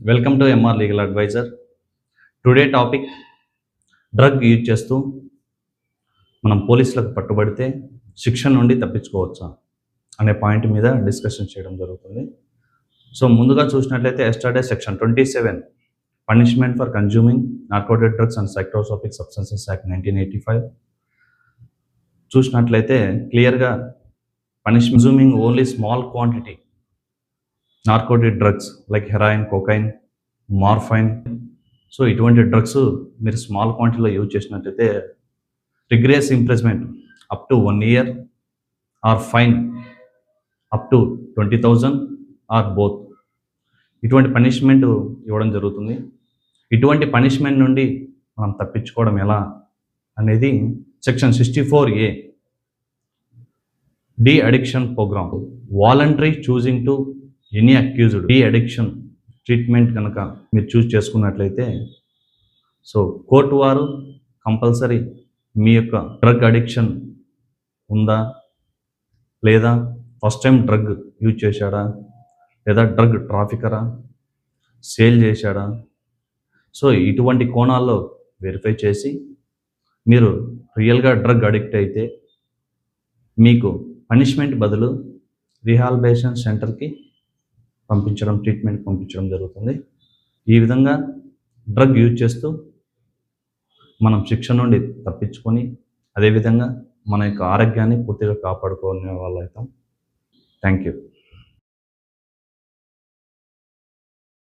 Welcome to MR legal adviser. Today topic, drug use చేస్తూ మనం పోలీసులకు పట్టుబడితే శిక్ష నుండి తప్పించుకోవచ్చా అనే పాయింట్ మీద డిస్కషన్ చేయడం జరుగుతుంది. సో ముందుగా చూసినట్లయితే yesterday section 27 punishment for consuming narcotic drugs and psychotropic substances act 1985 చూసినట్లయితే క్లియర్గా consuming only small quantity narcotic drugs like heroin, cocaine, morphine, so ఇటువంటి డ్రగ్స్ మీరు స్మాల్ క్వాంటిటీలో యూజ్ చేసినట్లయితే rigorous imprisonment up to 1 year or fine up to 20,000 or both, ఇటువంటి punishment ఇవ్వడం జరుగుతుంది. ఇటువంటి పనిష్మెంట్ నుండి మనం తప్పించుకోవడం ఎలా అనేది section 64A de addiction programme, voluntary choosing to any accused de addiction treatment కనుక మీరు చూస్ చేసుకున్నట్లయితే సో కోర్టు వారు కంపల్సరీ మీ యొక్క డ్రగ్ అడిక్షన్ ఉందా లేదా, ఫస్ట్ టైం డ్రగ్ యూజ్ చేశాడా, లేదా డ్రగ్ ట్రాఫికరా, సేల్ చేశాడా, సో ఇటువంటి కోణాల్లో వెరిఫై చేసి మీరు రియల్గా డ్రగ్ అడిక్ట్ అయితే మీకు పనిష్మెంట్ బదులు రీహాబిలిటేషన్ సెంటర్కి పంపించడం, ట్రీట్మెంట్ పంపించడం జరుగుతుంది. ఈ విధంగా డ్రగ్ యూజ్ చేస్తూ మనం శిక్ష నుండి తప్పించుకొని అదేవిధంగా మన యొక్క ఆరోగ్యాన్ని పూర్తిగా కాపాడుకునే వాళ్ళు అవుతాం. Thank you.